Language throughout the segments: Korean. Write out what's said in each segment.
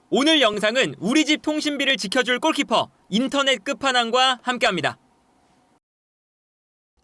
오늘 영상은 우리 집 통신비를 지켜줄 골키퍼 인터넷 끝판왕과 함께합니다.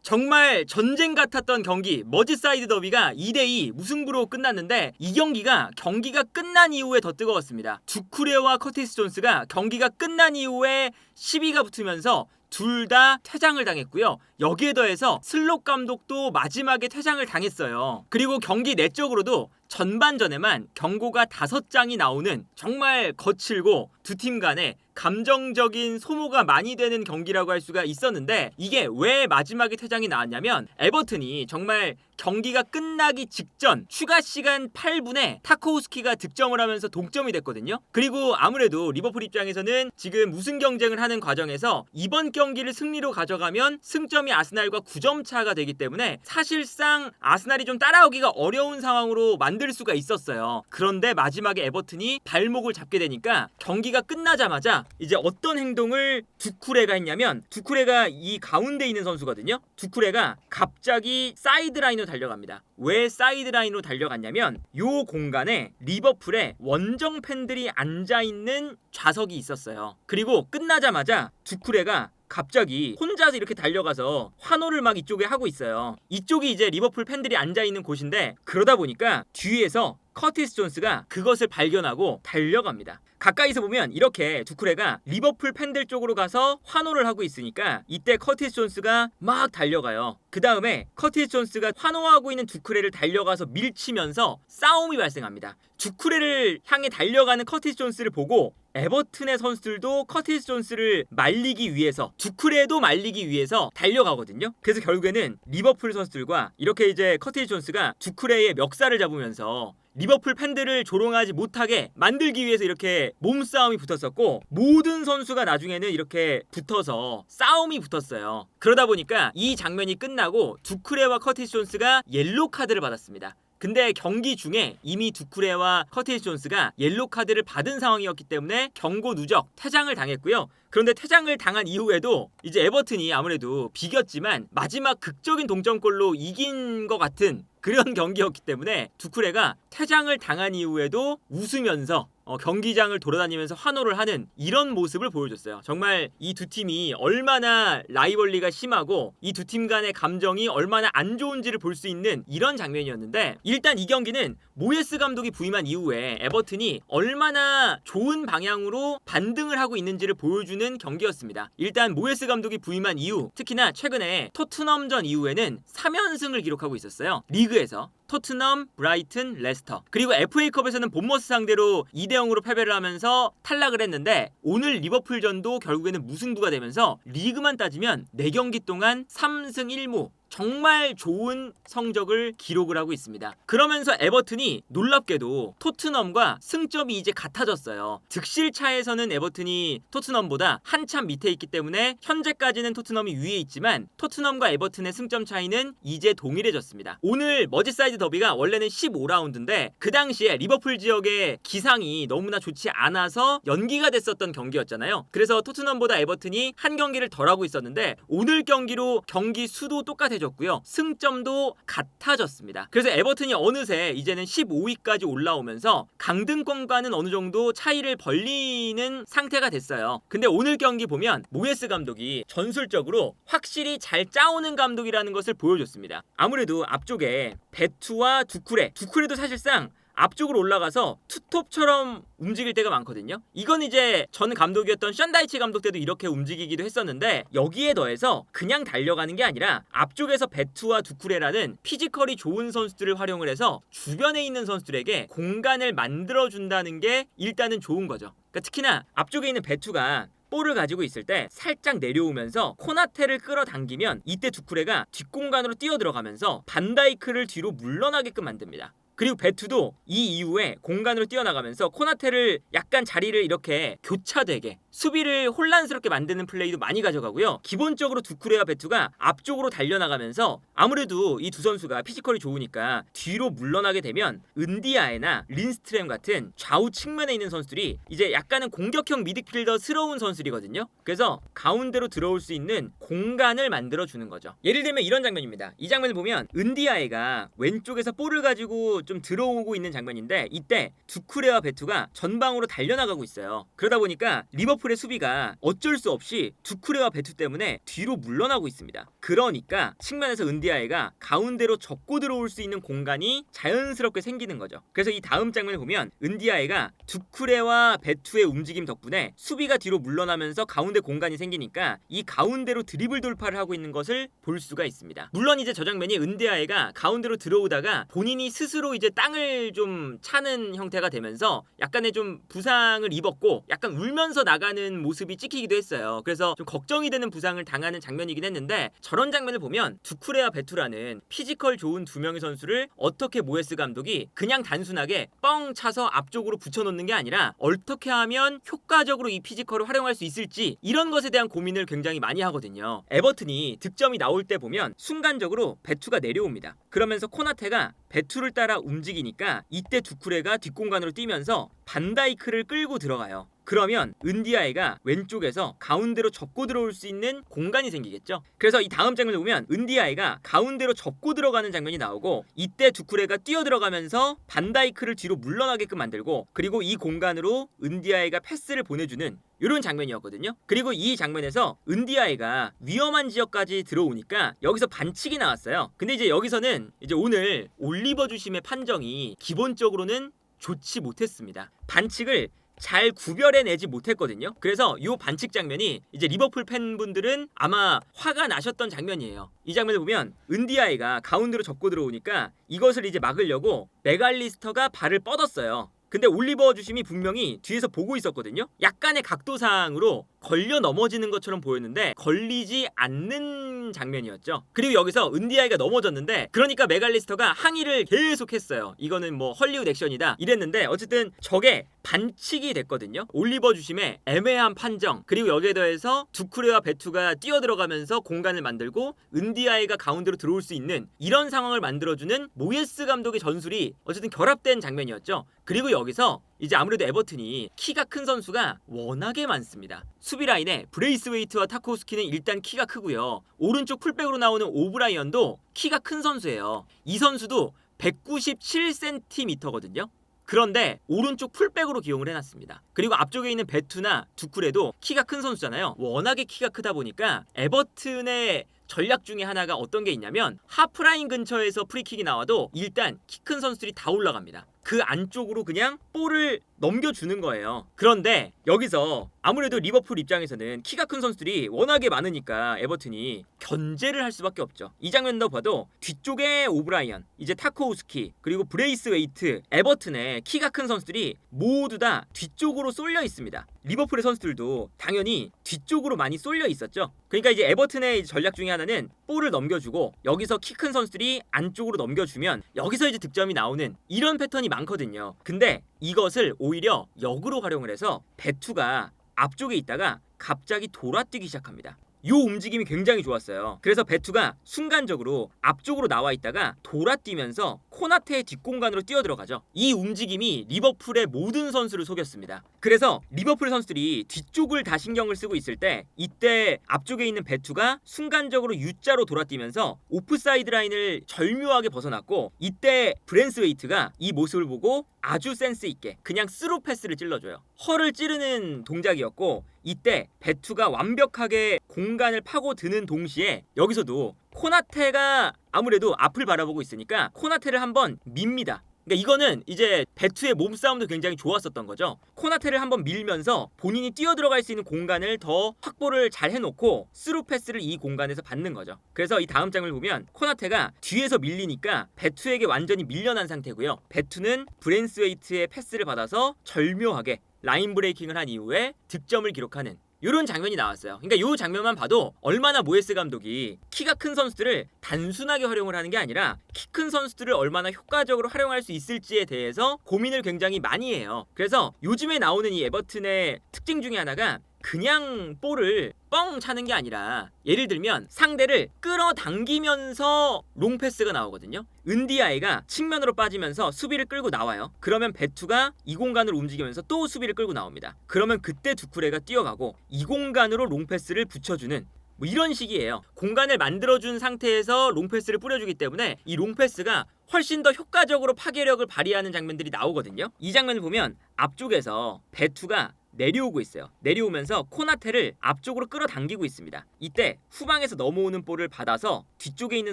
정말 전쟁 같았던 경기 머지사이드 더비가 2대2 무승부로 끝났는데 이 경기가 끝난 이후에 더 뜨거웠습니다. 두쿠레와 커티스 존스가 경기가 끝난 이후에 시비가 붙으면서 둘 다 퇴장을 당했고요. 여기에 더해서 슬롯 감독도 마지막에 퇴장을 당했어요. 그리고 경기 내적으로도 전반전에만 경고가 5장이 나오는 정말 거칠고 두 팀 간에 감정적인 소모가 많이 되는 경기라고 할 수가 있었는데, 이게 왜 마지막에 퇴장이 나왔냐면 에버튼이 정말 경기가 끝나기 직전 추가 시간 8분에 타코우스키가 득점을 하면서 동점이 됐거든요. 그리고 아무래도 리버풀 입장에서는 지금 우승 경쟁을 하는 과정에서 이번 경기를 승리로 가져가면 승점이 아스날과 9점 차가 되기 때문에 사실상 아스날이 좀 따라오기가 어려운 상황으로 만들 수가 있었어요. 그런데 마지막에 에버튼이 발목을 잡게 되니까 경기가 끝나자마자 이제 어떤 행동을 두쿠레가 했냐면, 두쿠레가 이 가운데 있는 선수거든요. 두쿠레가 갑자기 사이드라인으로 달려갑니다. 왜 사이드라인으로 달려갔냐면 요 공간에 리버풀의 원정 팬들이 앉아있는 좌석이 있었어요. 그리고 끝나자마자 두쿠레가 갑자기 혼자서 이렇게 달려가서 환호를 막 이쪽에 하고 있어요. 이쪽이 이제 리버풀 팬들이 앉아있는 곳인데, 그러다 보니까 뒤에서 커티스 존스가 그것을 발견하고 달려갑니다. 가까이서 보면 이렇게 두쿠레가 리버풀 팬들 쪽으로 가서 환호를 하고 있으니까 이때 커티스 존스가 막 달려가요. 그 다음에 커티스 존스가 환호하고 있는 두쿠레를 달려가서 밀치면서 싸움이 발생합니다. 두쿠레를 향해 달려가는 커티스 존스를 보고 에버튼의 선수들도 커티스 존스를 말리기 위해서, 두쿠레도 말리기 위해서 달려가거든요. 그래서 결국에는 리버풀 선수들과 이렇게 이제 커티스 존스가 두쿠레의 멱살을 잡으면서 리버풀 팬들을 조롱하지 못하게 만들기 위해서 이렇게 몸싸움이 붙었었고, 모든 선수가 나중에는 이렇게 붙어서 싸움이 붙었어요. 그러다 보니까 이 장면이 끝나고 두쿠레와 커티스 존스가 옐로 카드를 받았습니다. 근데 경기 중에 이미 두쿠레와 커티스 존스가 옐로 카드를 받은 상황이었기 때문에 경고 누적 퇴장을 당했고요. 그런데 퇴장을 당한 이후에도 이제 에버튼이 아무래도 비겼지만 마지막 극적인 동점골로 이긴 것 같은 그런 경기였기 때문에 두쿠레가 퇴장을 당한 이후에도 웃으면서 경기장을 돌아다니면서 환호를 하는 이런 모습을 보여줬어요. 정말 이 두 팀이 얼마나 라이벌리가 심하고 이 두 팀 간의 감정이 얼마나 안 좋은지를 볼 수 있는 이런 장면이었는데, 일단 이 경기는 모예스 감독이 부임한 이후에 에버튼이 얼마나 좋은 방향으로 반등을 하고 있는지를 보여주는 경기였습니다. 일단 모예스 감독이 부임한 이후, 특히나 최근에 토트넘전 이후에는 3연승을 기록하고 있었어요. 리그에서 토트넘, 브라이튼, 레스터, 그리고 FA컵에서는 본머스 상대로 2대0으로 패배를 하면서 탈락을 했는데, 오늘 리버풀전도 결국에는 무승부가 되면서 리그만 따지면 4경기 동안 3승 1무 정말 좋은 성적을 기록을 하고 있습니다. 그러면서 에버튼이 놀랍게도 토트넘과 승점이 이제 같아졌어요. 득실차에서는 에버튼이 토트넘보다 한참 밑에 있기 때문에 현재까지는 토트넘이 위에 있지만 토트넘과 에버튼의 승점 차이는 이제 동일해졌습니다. 오늘 머지사이드 더비가 원래는 15라운드인데 그 당시에 리버풀 지역의 기상이 너무나 좋지 않아서 연기가 됐었던 경기였잖아요. 그래서 토트넘보다 에버튼이 한 경기를 덜 하고 있었는데 오늘 경기로 경기 수도 똑같아졌고요. 승점도 같아졌습니다. 그래서 에버튼이 어느새 이제는 15위까지 올라오면서 강등권과는 어느 정도 차이를 벌리는 상태가 됐어요. 근데 오늘 경기 보면 모예스 감독이 전술적으로 확실히 잘 짜오는 감독이라는 것을 보여줬습니다. 아무래도 앞쪽에 베투와 두쿠레도 사실상 앞쪽으로 올라가서 투톱처럼 움직일 때가 많거든요. 이건 이제 전 감독이었던 션다이치 감독 때도 이렇게 움직이기도 했었는데, 여기에 더해서 그냥 달려가는 게 아니라 앞쪽에서 베투와 두쿠레라는 피지컬이 좋은 선수들을 활용을 해서 주변에 있는 선수들에게 공간을 만들어준다는 게 일단은 좋은 거죠. 그러니까 특히나 앞쪽에 있는 베투가 볼을 가지고 있을 때 살짝 내려오면서 코나테를 끌어당기면 이때 두쿠레가 뒷공간으로 뛰어들어가면서 반다이크를 뒤로 물러나게끔 만듭니다. 그리고 베투도 이 이후에 공간으로 뛰어나가면서 코나테를 약간 자리를 이렇게 교차되게 수비를 혼란스럽게 만드는 플레이도 많이 가져가고요. 기본적으로 두쿠레와 베투가 앞쪽으로 달려나가면서 아무래도 이 두 선수가 피지컬이 좋으니까 뒤로 물러나게 되면 은디아에나 린스트렘 같은 좌우 측면에 있는 선수들이 이제 약간은 공격형 미드필더스러운 선수들이거든요. 그래서 가운데로 들어올 수 있는 공간을 만들어주는 거죠. 예를 들면 이런 장면입니다. 이 장면을 보면 은디아에가 왼쪽에서 볼을 가지고 좀 들어오고 있는 장면인데 이때 두쿠레와 베투가 전방으로 달려나가고 있어요. 그러다 보니까 리버풀의 수비가 어쩔 수 없이 두쿠레와 베투 때문에 뒤로 물러나고 있습니다. 그러니까 측면에서 은디아에가 가운데로 접고 들어올 수 있는 공간이 자연스럽게 생기는 거죠. 그래서 이 다음 장면을 보면 은디아에가 두쿠레와 베투의 움직임 덕분에 수비가 뒤로 물러나면서 가운데 공간이 생기니까 이 가운데로 드리블 돌파를 하고 있는 것을 볼 수가 있습니다. 물론 이제 저 장면이 은디아에가 가운데로 들어오다가 본인이 스스로 이제 땅을 좀 차는 형태가 되면서 약간의 좀 부상을 입었고 약간 울면서 나가는 모습이 찍히기도 했어요. 그래서 좀 걱정이 되는 부상을 당하는 장면이긴 했는데 저런 장면을 보면 두쿠레와 베투라는 피지컬 좋은 두 명의 선수를 어떻게 모에스 감독이 그냥 단순하게 뻥 차서 앞쪽으로 붙여놓는 게 아니라 어떻게 하면 효과적으로 이 피지컬을 활용할 수 있을지 이런 것에 대한 고민을 굉장히 많이 하거든요. 에버튼이 득점이 나올 때 보면 순간적으로 베투가 내려옵니다. 그러면서 코나테가 베투를 따라 움직이니까 이때 두쿠레가 뒷공간으로 뛰면서 반다이크를 끌고 들어가요. 그러면 은디아에가 왼쪽에서 가운데로 접고 들어올 수 있는 공간이 생기겠죠. 그래서 이 다음 장면을 보면 은디아에가 가운데로 접고 들어가는 장면이 나오고 이때 두쿠레가 뛰어 들어가면서 반다이크를 뒤로 물러나게끔 만들고 그리고 이 공간으로 은디아에가 패스를 보내주는 이런 장면이었거든요. 그리고 이 장면에서 은디아에가 위험한 지역까지 들어오니까 여기서 반칙이 나왔어요. 근데 이제 여기서는 이제 오늘 올리버 주심의 판정이 기본적으로는 좋지 못했습니다. 반칙을 잘 구별해내지 못했거든요. 그래서 이 반칙 장면이 이제 리버풀 팬분들은 아마 화가 나셨던 장면이에요. 이 장면을 보면 은디아이가 가운데로 접고 들어오니까 이것을 이제 막으려고 맥알리스터가 발을 뻗었어요. 근데 올리버 주심이 분명히 뒤에서 보고 있었거든요. 약간의 각도상으로 걸려 넘어지는 것처럼 보였는데 걸리지 않는 장면이었죠. 그리고 여기서 은디아이가 넘어졌는데 그러니까 맥알리스터가 항의를 계속했어요. 이거는 뭐 헐리우드 액션이다 이랬는데 어쨌든 저게 반칙이 됐거든요. 올리버 주심의 애매한 판정 그리고 여기에 더해서 두쿠레와 베투가 뛰어들어가면서 공간을 만들고 은디아이가 가운데로 들어올 수 있는 이런 상황을 만들어주는 모예스 감독의 전술이 어쨌든 결합된 장면이었죠. 그리고 여기서 이제 아무래도 에버튼이 키가 큰 선수가 워낙에 많습니다. 수비 라인에 브레이스웨이트와 타코스키는 일단 키가 크고요. 오른쪽 풀백으로 나오는 오브라이언도 키가 큰 선수예요. 이 선수도 197cm거든요. 그런데 오른쪽 풀백으로 기용을 해놨습니다. 그리고 앞쪽에 있는 베투나 두쿠레도 키가 큰 선수잖아요. 워낙에 키가 크다 보니까 에버튼의 전략 중에 하나가 어떤 게 있냐면 하프라인 근처에서 프리킥이 나와도 일단 키 큰 선수들이 다 올라갑니다. 그 안쪽으로 그냥 볼을 넘겨주는 거예요. 그런데 여기서 아무래도 리버풀 입장에서는 키가 큰 선수들이 워낙에 많으니까 에버튼이 견제를 할 수밖에 없죠. 이 장면도 봐도 뒤쪽에 오브라이언, 이제 타코우스키, 그리고 브레이스웨이트, 에버튼의 키가 큰 선수들이 모두 다 뒤쪽으로 쏠려 있습니다. 리버풀의 선수들도 당연히 뒤쪽으로 많이 쏠려 있었죠. 그러니까 이제 에버튼의 전략 중에 하나는 볼을 넘겨주고 여기서 키 큰 선수들이 안쪽으로 넘겨주면 여기서 이제 득점이 나오는 이런 패턴이 많거든요. 근데 이것을 오히려 역으로 활용을 해서 베투가 앞쪽에 있다가 갑자기 돌아뛰기 시작합니다. 요 움직임이 굉장히 좋았어요. 그래서 베투가 순간적으로 앞쪽으로 나와 있다가 돌아뛰면서 코나테의 뒷공간으로 뛰어들어가죠. 이 움직임이 리버풀의 모든 선수를 속였습니다. 그래서 리버풀 선수들이 뒤쪽을 다 신경을 쓰고 있을 때 이때 앞쪽에 있는 베투가 순간적으로 U자로 돌아뛰면서 오프사이드 라인을 절묘하게 벗어났고 이때 브랜스웨이트가 이 모습을 보고 아주 센스 있게 그냥 스루 패스를 찔러줘요. 허를 찌르는 동작이었고 이때 베투가 완벽하게 공간을 파고드는 동시에 여기서도 코나테가 아무래도 앞을 바라보고 있으니까 코나테를 한번 밉니다. 그러니까 이거는 이제 베투의 몸싸움도 굉장히 좋았었던 거죠. 코나테를 한번 밀면서 본인이 뛰어들어갈 수 있는 공간을 더 확보를 잘 해놓고 스루 패스를 이 공간에서 받는 거죠. 그래서 이 다음 장면을 보면 코나테가 뒤에서 밀리니까 베투에게 완전히 밀려난 상태고요. 베투는 브랜스웨이트의 패스를 받아서 절묘하게 라인 브레이킹을 한 이후에 득점을 기록하는 이런 장면이 나왔어요. 그러니까 이 장면만 봐도 얼마나 모예스 감독이 키가 큰 선수들을 단순하게 활용을 하는 게 아니라 키 큰 선수들을 얼마나 효과적으로 활용할 수 있을지에 대해서 고민을 굉장히 많이 해요. 그래서 요즘에 나오는 이 에버튼의 특징 중에 하나가 그냥 볼을 뻥 차는 게 아니라 예를 들면 상대를 끌어당기면서 롱패스가 나오거든요. 은디아이가 측면으로 빠지면서 수비를 끌고 나와요. 그러면 베투가 이 공간으로 움직이면서 또 수비를 끌고 나옵니다. 그러면 그때 두쿠레가 뛰어가고 이 공간으로 롱패스를 붙여주는 뭐 이런 식이에요. 공간을 만들어준 상태에서 롱패스를 뿌려주기 때문에 이 롱패스가 훨씬 더 효과적으로 파괴력을 발휘하는 장면들이 나오거든요. 이 장면을 보면 앞쪽에서 베투가 내려오고 있어요. 내려오면서 코나테를 앞쪽으로 끌어당기고 있습니다. 이때 후방에서 넘어오는 볼을 받아서 뒤쪽에 있는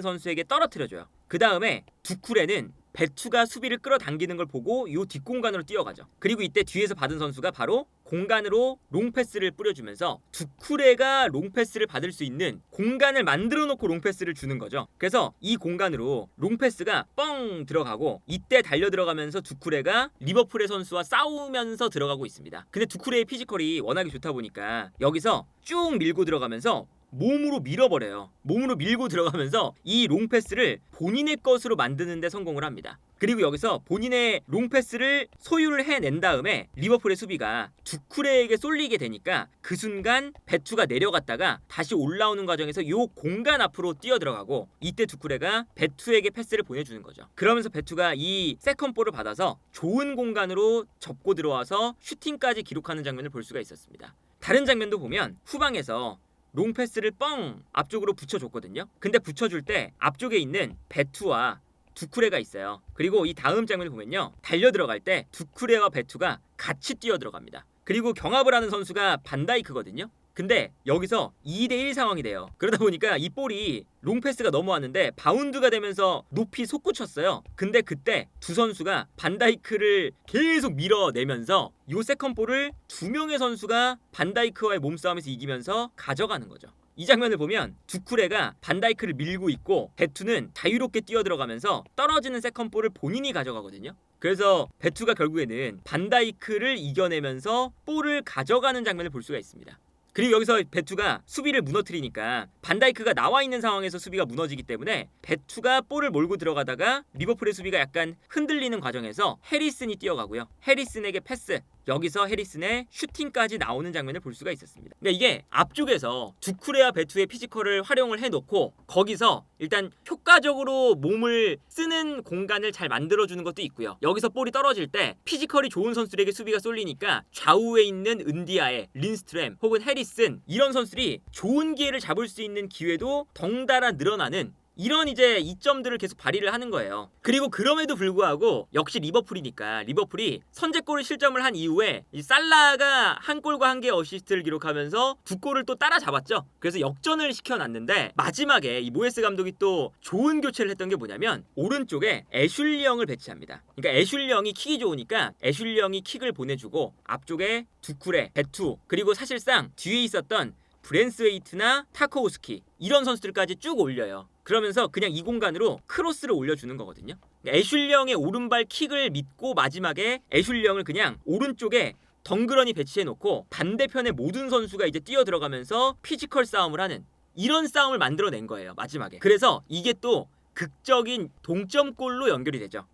선수에게 떨어뜨려줘요. 그 다음에 두쿠레는 베투가 수비를 끌어당기는 걸 보고 요 뒷공간으로 뛰어가죠. 그리고 이때 뒤에서 받은 선수가 바로 공간으로 롱패스를 뿌려주면서 두쿠레가 롱패스를 받을 수 있는 공간을 만들어 놓고 롱패스를 주는 거죠. 그래서 이 공간으로 롱패스가 뻥 들어가고 이때 달려 들어가면서 두쿠레가 리버풀의 선수와 싸우면서 들어가고 있습니다. 근데 두쿠레의 피지컬이 워낙에 좋다 보니까 여기서 쭉 밀고 들어가면서 몸으로 밀어버려요. 몸으로 밀고 들어가면서 이 롱패스를 본인의 것으로 만드는 데 성공을 합니다. 그리고 여기서 본인의 롱패스를 소유를 해낸 다음에 리버풀의 수비가 두쿠레에게 쏠리게 되니까 그 순간 베투가 내려갔다가 다시 올라오는 과정에서 이 공간 앞으로 뛰어들어가고 이때 두쿠레가 베투에게 패스를 보내주는 거죠. 그러면서 베투가 이 세컨볼을 받아서 좋은 공간으로 접고 들어와서 슈팅까지 기록하는 장면을 볼 수가 있었습니다. 다른 장면도 보면 후방에서 롱패스를 뻥 앞쪽으로 붙여줬거든요. 근데 붙여줄 때 앞쪽에 있는 베투와 두쿠레가 있어요. 그리고 이 다음 장면을 보면요, 달려 들어갈 때 두쿠레와 베투가 같이 뛰어 들어갑니다. 그리고 경합을 하는 선수가 반다이크거든요. 근데 여기서 2대1 상황이 돼요. 그러다 보니까 이 볼이 롱패스가 넘어왔는데 바운드가 되면서 높이 솟구쳤어요. 근데 그때 두 선수가 반다이크를 계속 밀어내면서 요 세컨볼을 두 명의 선수가 반다이크와의 몸싸움에서 이기면서 가져가는 거죠. 이 장면을 보면 두쿠레가 반다이크를 밀고 있고 베투는 자유롭게 뛰어들어가면서 떨어지는 세컨볼을 본인이 가져가거든요. 그래서 베투가 결국에는 반다이크를 이겨내면서 볼을 가져가는 장면을 볼 수가 있습니다. 그리고 여기서 베투가 수비를 무너뜨리니까 반다이크가 나와 있는 상황에서 수비가 무너지기 때문에 베투가 볼을 몰고 들어가다가 리버풀의 수비가 약간 흔들리는 과정에서 해리슨이 뛰어가고요. 해리슨에게 패스, 여기서 해리슨의 슈팅까지 나오는 장면을 볼 수가 있었습니다. 그러니까 이게 앞쪽에서 두쿠레와 베투의 피지컬을 활용을 해놓고 거기서 일단 효과적으로 몸을 쓰는 공간을 잘 만들어주는 것도 있고요. 여기서 볼이 떨어질 때 피지컬이 좋은 선수들에게 수비가 쏠리니까 좌우에 있는 은디아에, 린스트램 혹은 해리슨 이런 선수들이 좋은 기회를 잡을 수 있는 기회도 덩달아 늘어나는 이런 이제 이점들을 계속 발휘를 하는 거예요. 그리고 그럼에도 불구하고 역시 리버풀이니까 리버풀이 선제골을 실점을 한 이후에 이 살라가 한 골과 한 개의 어시스트를 기록하면서 두 골을 또 따라잡았죠. 그래서 역전을 시켜놨는데 마지막에 이 모에스 감독이 또 좋은 교체를 했던 게 뭐냐면 오른쪽에 애슐리 영을 배치합니다. 그러니까 애슐리 영이 킥이 좋으니까 애슐리 영이 킥을 보내주고 앞쪽에 두쿠레, 베투 그리고 사실상 뒤에 있었던 브랜스웨이트나 타코우스키 이런 선수들까지 쭉 올려요. 그러면서 그냥 이 공간으로 크로스를 올려주는 거거든요. 애슐리 영의 오른발 킥을 믿고 마지막에 애슐리 영을 그냥 오른쪽에 덩그러니 배치해놓고 반대편의 모든 선수가 이제 뛰어 들어가면서 피지컬 싸움을 하는 이런 싸움을 만들어낸 거예요. 마지막에. 그래서 이게 또 극적인 동점골로 연결이 되죠.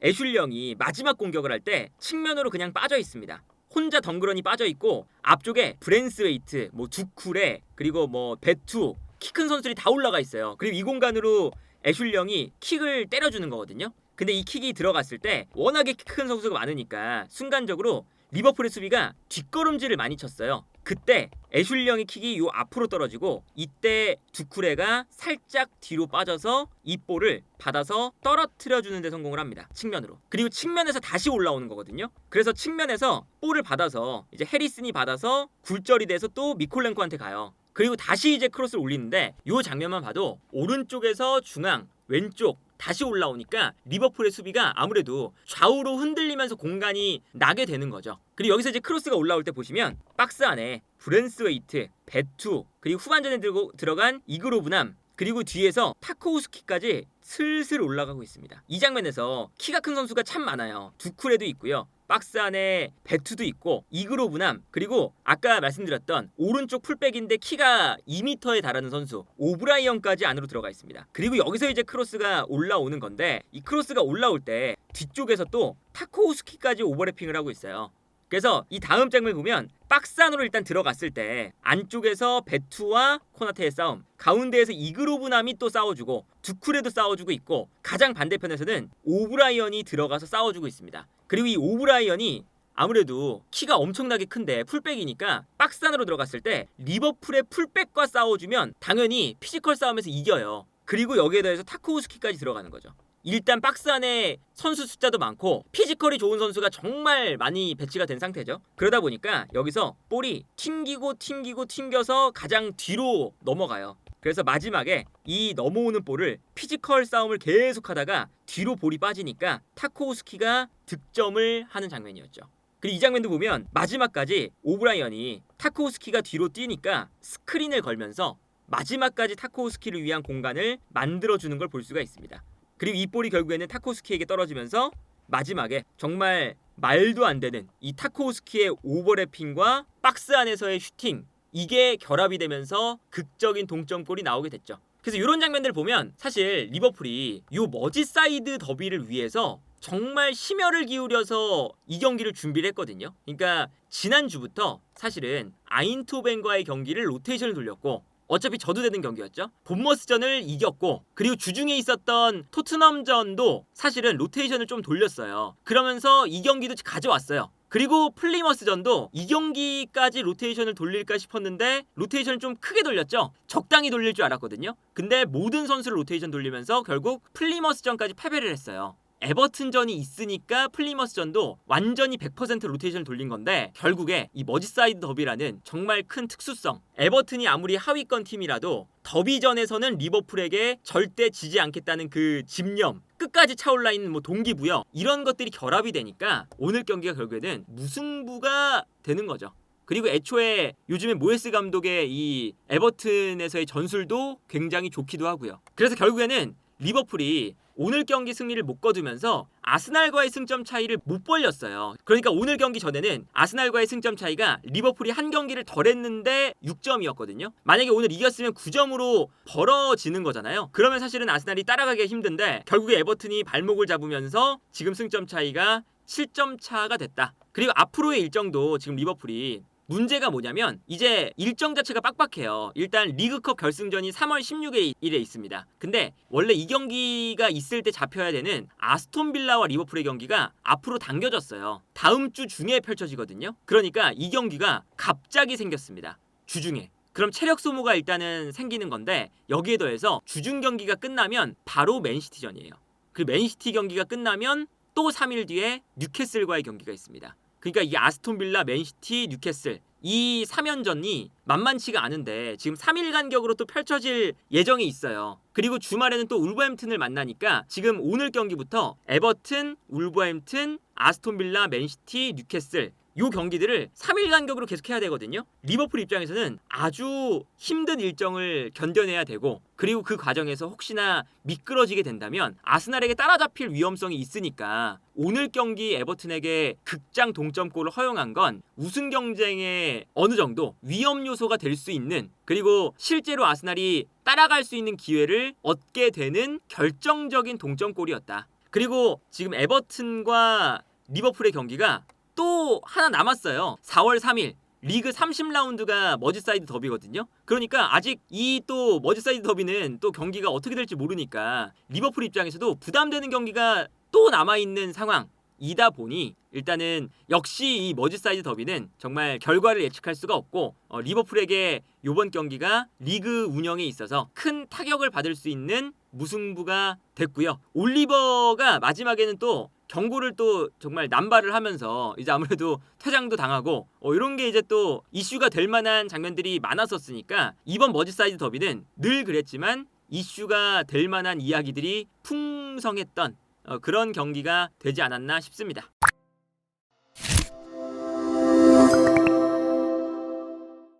애슐리 영이 마지막 공격을 할 때 측면으로 그냥 빠져 있습니다. 혼자 덩그러니 빠져있고 앞쪽에 브랜스웨이트, 두쿠레 그리고 베투 키 큰 선수들이 다 올라가 있어요. 그리고 이 공간으로 애슐리 영이 킥을 때려주는 거거든요. 근데 이 킥이 들어갔을 때 워낙에 키 큰 선수가 많으니까 순간적으로 리버풀의 수비가 뒷걸음질을 많이 쳤어요. 그때 애슐리 영의 킥이 요 앞으로 떨어지고 이때 두쿠레가 살짝 뒤로 빠져서 이 볼을 받아서 떨어뜨려주는 데 성공을 합니다. 측면으로. 그리고 측면에서 다시 올라오는 거거든요. 그래서 측면에서 볼을 받아서 이제 해리슨이 받아서 굴절이 돼서 또 미콜렌코한테 가요. 그리고 다시 이제 크로스를 올리는데 요 장면만 봐도 오른쪽에서 중앙, 왼쪽 다시 올라오니까 리버풀의 수비가 아무래도 좌우로 흔들리면서 공간이 나게 되는 거죠. 그리고 여기서 이제 크로스가 올라올 때 보시면 박스 안에 브랜스웨이트, 베투 그리고 후반전에 들어간 이그로브남 그리고 뒤에서 타코우스키까지 슬슬 올라가고 있습니다. 이 장면에서 키가 큰 선수가 참 많아요. 두쿠레도 있고요. 박스 안에 베투도 있고 이그로브남 그리고 아까 말씀드렸던 오른쪽 풀백인데 키가 2m에 달하는 선수 오브라이언까지 안으로 들어가 있습니다. 그리고 여기서 이제 크로스가 올라오는 건데 이 크로스가 올라올 때 뒤쪽에서 또 타코우스키까지 오버래핑을 하고 있어요. 그래서 이 다음 장면 보면 박스 안으로 일단 들어갔을 때 안쪽에서 베투와 코나테의 싸움, 가운데에서 이그로브남이 또 싸워주고 두쿠레도 싸워주고 있고 가장 반대편에서는 오브라이언이 들어가서 싸워주고 있습니다. 그리고 이 오브라이언이 아무래도 키가 엄청나게 큰데 풀백이니까 박스 안으로 들어갔을 때 리버풀의 풀백과 싸워주면 당연히 피지컬 싸움에서 이겨요. 그리고 여기에 더해서 타쿠우스키까지 들어가는 거죠. 일단 박스 안에 선수 숫자도 많고 피지컬이 좋은 선수가 정말 많이 배치가 된 상태죠. 그러다 보니까 여기서 볼이 튕겨서 가장 뒤로 넘어가요. 그래서 마지막에 이 넘어오는 볼을 피지컬 싸움을 계속하다가 뒤로 볼이 빠지니까 타코우스키가 득점을 하는 장면이었죠. 그리고 이 장면도 보면 마지막까지 오브라이언이 타코우스키가 뒤로 뛰니까 스크린을 걸면서 마지막까지 타코우스키를 위한 공간을 만들어주는 걸 볼 수가 있습니다. 그리고 이 볼이 결국에는 타코우스키에게 떨어지면서 마지막에 정말 말도 안 되는 이 타코우스키의 오버래핑과 박스 안에서의 슈팅, 이게 결합이 되면서 극적인 동점골이 나오게 됐죠. 그래서 이런 장면들을 보면 사실 리버풀이 이 머지사이드 더비를 위해서 정말 심혈을 기울여서 이 경기를 준비를 했거든요. 그러니까 지난주부터 사실은 아인토벤과의 경기를 로테이션을 돌렸고 어차피 져도 되는 경기였죠. 본머스전을 이겼고 그리고 주중에 있었던 토트넘전도 사실은 로테이션을 좀 돌렸어요. 그러면서 이 경기도 가져왔어요. 그리고 플리머스전도 이 경기까지 로테이션을 돌릴까 싶었는데 로테이션을 좀 크게 돌렸죠. 적당히 돌릴 줄 알았거든요. 근데 모든 선수를 로테이션 돌리면서 결국 플리머스전까지 패배를 했어요. 에버튼전이 있으니까 플리머스전도 완전히 100% 로테이션을 돌린 건데 결국에 이 머지사이드 더비라는 정말 큰 특수성, 에버튼이 아무리 하위권 팀이라도 더비전에서는 리버풀에게 절대 지지 않겠다는 그 집념, 끝까지 차올라 있는 동기부여, 이런 것들이 결합이 되니까 오늘 경기가 결국에는 무승부가 되는 거죠. 그리고 애초에 요즘에 모에스 감독의 이 에버튼에서의 전술도 굉장히 좋기도 하고요. 그래서 결국에는 리버풀이 오늘 경기 승리를 못 거두면서 아스날과의 승점 차이를 못 벌렸어요. 그러니까 오늘 경기 전에는 아스날과의 승점 차이가 리버풀이 한 경기를 덜 했는데 6점이었거든요. 만약에 오늘 이겼으면 9점으로 벌어지는 거잖아요. 그러면 사실은 아스날이 따라가기가 힘든데 결국에 에버튼이 발목을 잡으면서 지금 승점 차이가 7점 차가 됐다. 그리고 앞으로의 일정도 지금 리버풀이 문제가 뭐냐면 이제 일정 자체가 빡빡해요. 일단 리그컵 결승전이 3월 16일에 있습니다. 근데 원래 이 경기가 있을 때 잡혀야 되는 아스톤빌라와 리버풀의 경기가 앞으로 당겨졌어요. 다음 주 중에 펼쳐지거든요. 그러니까 이 경기가 갑자기 생겼습니다. 주중에. 그럼 체력 소모가 일단은 생기는 건데 여기에 더해서 주중 경기가 끝나면 바로 맨시티전이에요. 그 맨시티 경기가 끝나면 또 3일 뒤에 뉴캐슬과의 경기가 있습니다. 그러니까 이 아스톤빌라, 맨시티, 뉴캐슬 이 3연전이 만만치가 않은데 지금 3일 간격으로 또 펼쳐질 예정이 있어요. 그리고 주말에는 또 울버햄튼을 만나니까 지금 오늘 경기부터 에버튼, 울버햄튼, 아스톤빌라, 맨시티, 뉴캐슬 요 경기들을 3일 간격으로 계속 해야 되거든요. 리버풀 입장에서는 아주 힘든 일정을 견뎌내야 되고 그리고 그 과정에서 혹시나 미끄러지게 된다면 아스날에게 따라잡힐 위험성이 있으니까 오늘 경기 에버튼에게 극장 동점골을 허용한 건 우승 경쟁에 어느 정도 위험 요소가 될 수 있는, 그리고 실제로 아스날이 따라갈 수 있는 기회를 얻게 되는 결정적인 동점골이었다. 그리고 지금 에버튼과 리버풀의 경기가 또 하나 남았어요. 4월 3일 리그 30라운드가 머지사이드 더비거든요. 그러니까 아직 이 또 머지사이드 더비는 또 경기가 어떻게 될지 모르니까 리버풀 입장에서도 부담되는 경기가 또 남아있는 상황이다 보니 일단은 역시 이 머지사이드 더비는 정말 결과를 예측할 수가 없고 리버풀에게 이번 경기가 리그 운영에 있어서 큰 타격을 받을 수 있는 무승부가 됐고요. 올리버가 마지막에는 또 경고를 또 정말 남발을 하면서 이제 아무래도 퇴장도 당하고 이런 게 이제 또 이슈가 될 만한 장면들이 많았었으니까 이번 머지사이드 더비는 늘 그랬지만 이슈가 될 만한 이야기들이 풍성했던 그런 경기가 되지 않았나 싶습니다.